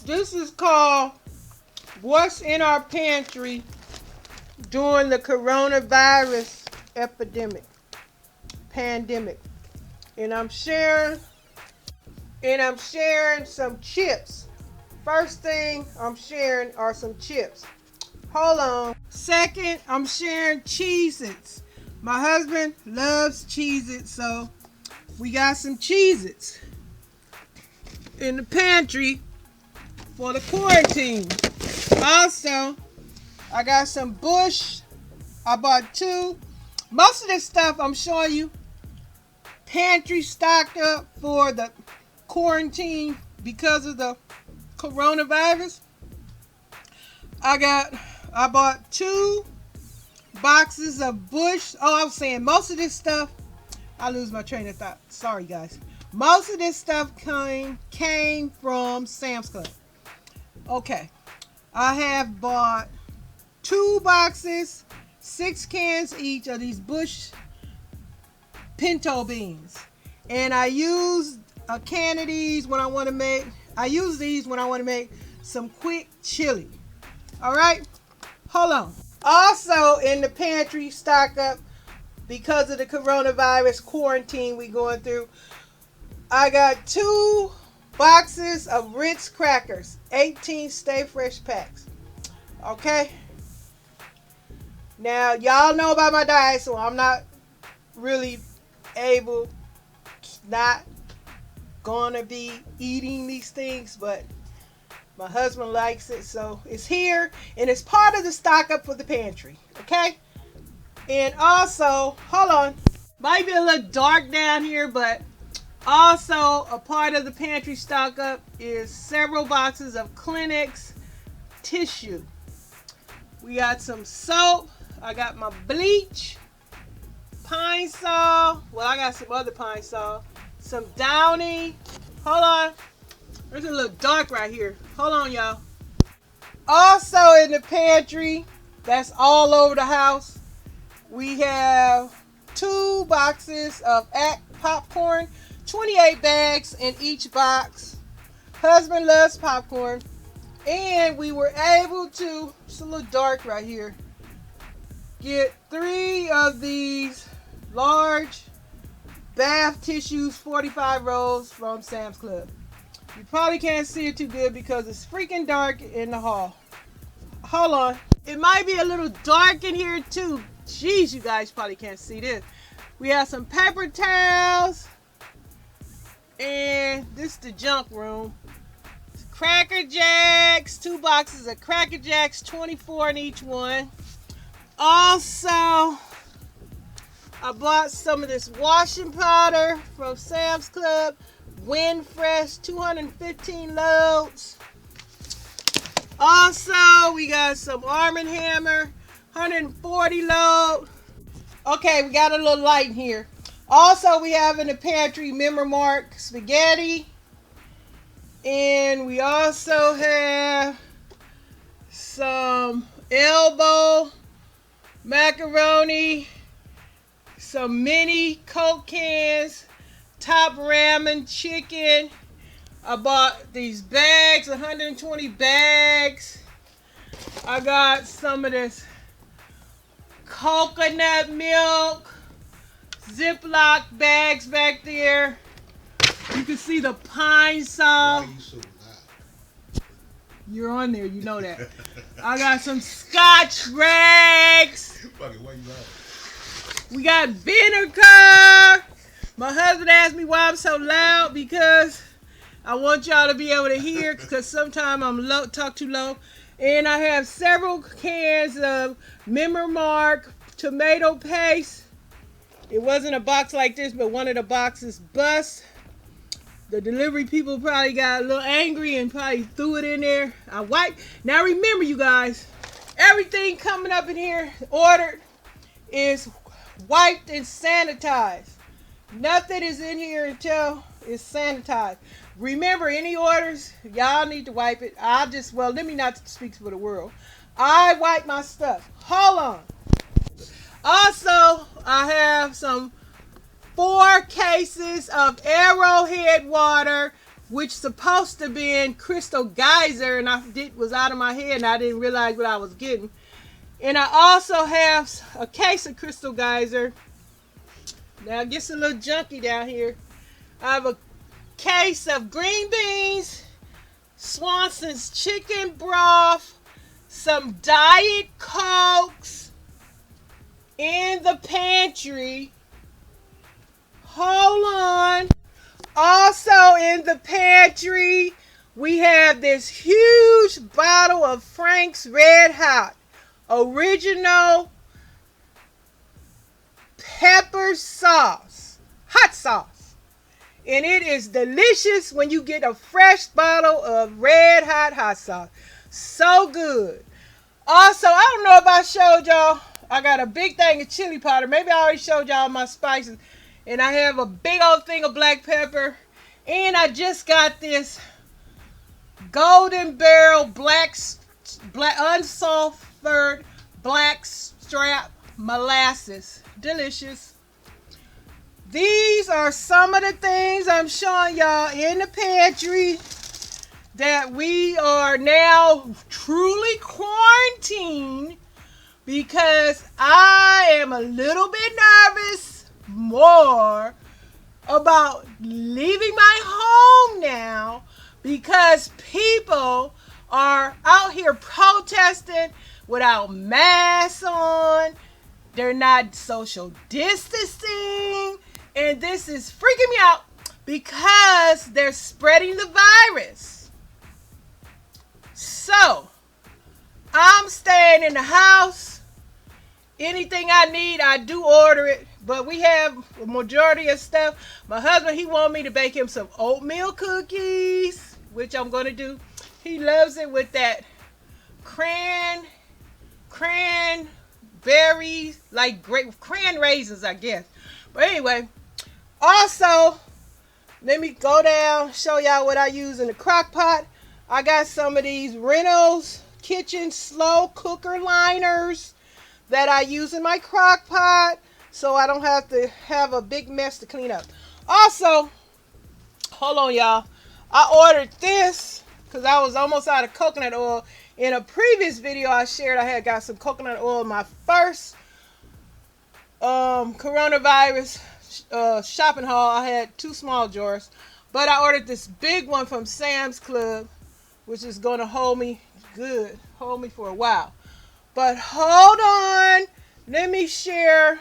This is called What's in Our Pantry During the Coronavirus Pandemic. And I'm sharing some chips. First thing I'm sharing are some chips. Hold on. Second, I'm sharing Cheez-Its. My husband loves Cheez-Its, so we got some Cheez-Its in the pantry for the quarantine. Also, I got some Bush. I bought 2. Most of this stuff I'm showing you, pantry stocked up for the quarantine because of the coronavirus. I bought 2 boxes of Bush. Oh, I was saying most of this stuff, I lose my train of thought. Sorry, guys. Most of this stuff came from Sam's Club. Okay. I have bought 2 boxes, 6 cans each of these Bush pinto beans. And I use a can of these when I want to make, some quick chili. All right? Hold on. Also in the pantry stock up because of the coronavirus quarantine we going through. I got 2 boxes of Ritz crackers, 18 Stay Fresh packs. Okay? Now, y'all know about my diet, so I'm not really not gonna be eating these things, but my husband likes it, so it's here, and it's part of the stock up for the pantry, okay? And also, hold on, might be a little dark down here, but also a part of the pantry stock up is several boxes of Kleenex tissue. We got some soap. I got my bleach, Pine Sol. Well, I got some other Pine Sol. Some Downy. Hold on. There's a little dark right here. Hold on, y'all. Also in the pantry, that's all over the house, we have 2 boxes of popcorn, 28 bags in each box. Husband loves popcorn. And we were able to, it's a little dark right here, get 3 of these large bath tissues, 45 rolls from Sam's Club. You probably can't see it too good because it's freaking dark in the hall. Hold on. It might be a little dark in here too. Jeez, you guys probably can't see this. We have some paper towels. And this is the junk room. Cracker Jacks. 2 boxes of Cracker Jacks, 24 in each one. Also, I bought some of this washing powder from Sam's Club. Wind Fresh, 215 loads. Also, we got some Arm & Hammer, 140 load. Okay, we got a little light in here. Also, we have in the pantry Member Mark spaghetti. And we also have some elbow macaroni, some mini Coke cans, Top Ramen chicken. I bought these bags, 120 bags. I got some of this coconut milk, Ziploc bags back there. You can see the Pine Sol. Why are you so loud? You're on there, you know that. I got some Scotch rags. Fuck it, why you loud? We got vinegar. My husband asked me why I'm so loud because I want y'all to be able to hear because sometimes I'm talk too low. And I have several cans of Member Mark tomato paste. It wasn't a box like this, but one of the boxes bust. The delivery people probably got a little angry and probably threw it in there. I wiped. Now remember, you guys, everything coming up in here ordered is wiped and sanitized. Nothing is in here until it's sanitized. Remember, any orders, y'all need to wipe it. Let me not speak for the world. I wipe my stuff. Hold on. Also, I have some 4 cases of Arrowhead water, which supposed to be in Crystal Geyser, and was out of my head, and I didn't realize what I was getting. And I also have a case of Crystal Geyser. Now it gets a little junky down here. I have a case of green beans, Swanson's chicken broth, some Diet Cokes in the pantry. Hold on. Also in the pantry, we have this huge bottle of Frank's Red Hot original pepper sauce, hot sauce. And it is delicious when you get a fresh bottle of red hot sauce. So good. Also, I don't know if I showed y'all, I got a big thing of chili powder. Maybe I already showed y'all my spices. And I have a big old thing of black pepper. And I just got this Golden Barrel black unsulfured black strap molasses. Delicious. These are some of the things I'm showing y'all in the pantry that we are now truly quarantined, because I am a little bit nervous more about leaving my home now, because people are out here protesting without masks on. They're not social distancing, and this is freaking me out because they're spreading the virus. So I'm staying in the house. Anything I need, I do order it. But we have a majority of stuff. My husband, he want me to bake him some oatmeal cookies, which I'm going to do. He loves it with that cranberries, like great cran raisins, I guess. But anyway, also, let me go down, show y'all what I use in the crock pot. I got some of these Reynolds Kitchen slow cooker liners that I use in my crock pot, so I don't have to have a big mess to clean up. Also, hold on y'all, I ordered this because I was almost out of coconut oil. In a previous video I shared, I had got some coconut oil in my first coronavirus shopping haul. I had 2 small jars, but I ordered this big one from Sam's Club, which is going to hold me for a while. But hold on, let me share.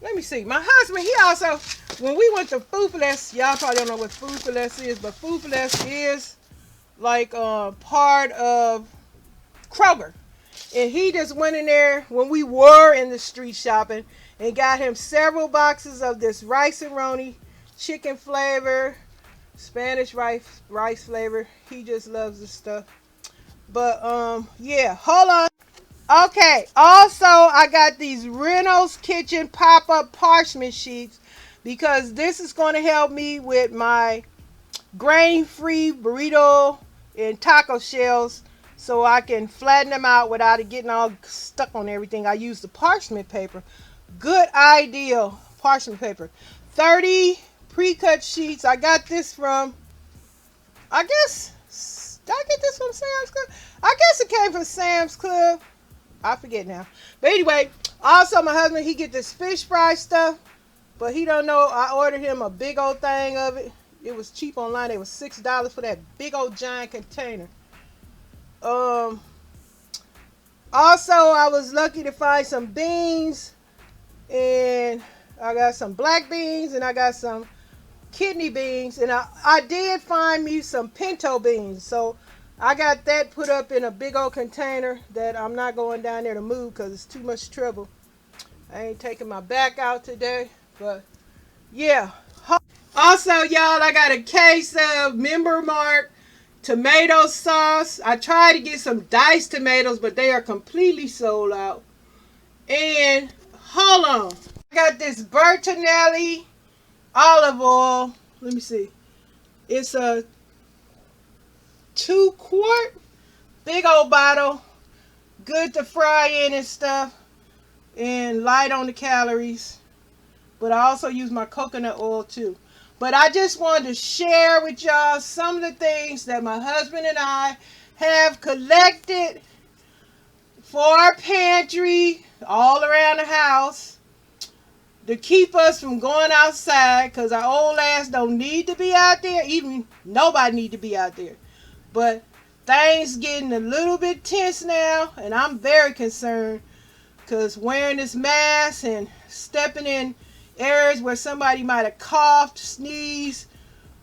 Let me see. My husband, he also, when we went to Foofless, y'all probably don't know what Foofless is, but Foofless is like part of Kroger. And he just went in there when we were in the street shopping and got him several boxes of this rice and roni, chicken flavor, Spanish rice flavor. He just loves this stuff. But yeah, hold on. Okay, also I got these Reynolds Kitchen pop-up parchment sheets, because this is going to help me with my grain-free burrito and taco shells, so I can flatten them out without it getting all stuck on everything. I use the parchment paper. Good idea, parchment paper. 30 pre-cut sheets. I got this from, I guess, did I get this from Sam's Club? I guess it came from Sam's Club. I forget now. But anyway, also my husband, he get this fish fry stuff, but he don't know. I ordered him a big old thing of it. It was cheap online. It was $6 for that big old giant container. Also, I was lucky to find some beans, and I got some black beans, and I got some kidney beans, and I did find me some pinto beans. So I got that put up in a big old container that I'm not going down there to move because it's too much trouble. I ain't taking my back out today, but yeah. Also, y'all, I got a case of Member Mark tomato sauce. I tried to get some diced tomatoes, but they are completely sold out. And hold on, I got this Bertinelli olive oil. Let me see. It's a 2-quart, big old bottle, good to fry in and stuff, and light on the calories. But I also use my coconut oil too. But I just wanted to share with y'all some of the things that my husband and I have collected for our pantry all around the house to keep us from going outside, because our old ass don't need to be out there. Even nobody need to be out there. But things getting a little bit tense now, and I'm very concerned because wearing this mask and stepping in areas where somebody might have coughed, sneezed,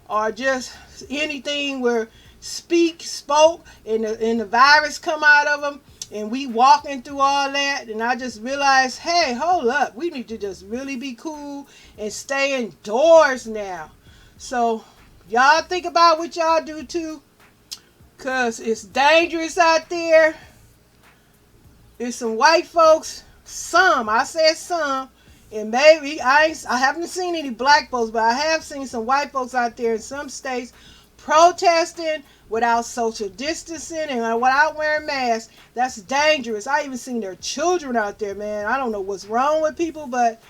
or just anything where spoke, and the virus come out of them, and we walking through all that, and I just realized, hey, hold up, we need to just really be cool and stay indoors now. So y'all think about what y'all do too, because it's dangerous out there. There's some white folks, I said some, and maybe I haven't seen any black folks, but I have seen some white folks out there in some states protesting without social distancing and without wearing masks. That's dangerous. I even seen their children out there, man. I don't know what's wrong with people, but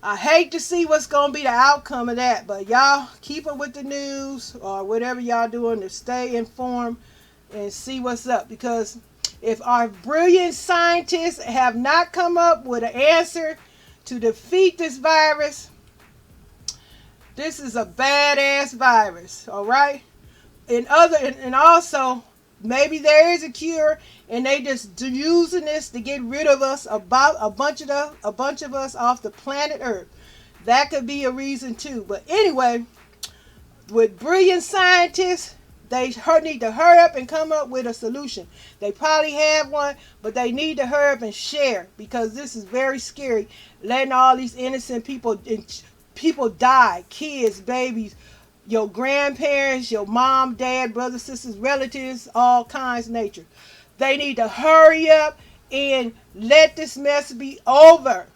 I hate to see what's going to be the outcome of that. But y'all keep up with the news or whatever y'all doing to stay informed and see what's up, because if our brilliant scientists have not come up with an answer to defeat this virus, this is a badass virus, all right? And also, maybe there is a cure, and they just using this to get rid of us, about a bunch of us off the planet Earth. That could be a reason too. But anyway, with brilliant scientists, they need to hurry up and come up with a solution. They probably have one, but they need to hurry up and share, because this is very scary. Letting all these innocent people die, kids, babies, your grandparents, your mom, dad, brothers, sisters, relatives, all kinds of nature. They need to hurry up and let this mess be over.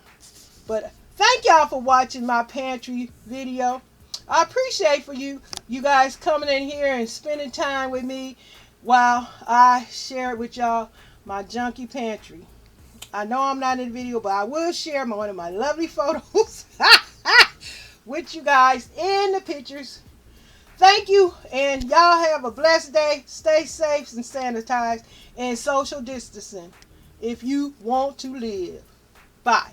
But thank y'all for watching my pantry video. I appreciate for you guys coming in here and spending time with me while I share with y'all my junky pantry. I know I'm not in the video, but I will share one of my lovely photos with you guys in the pictures. Thank you, and y'all have a blessed day. Stay safe and sanitized and social distancing if you want to live. Bye.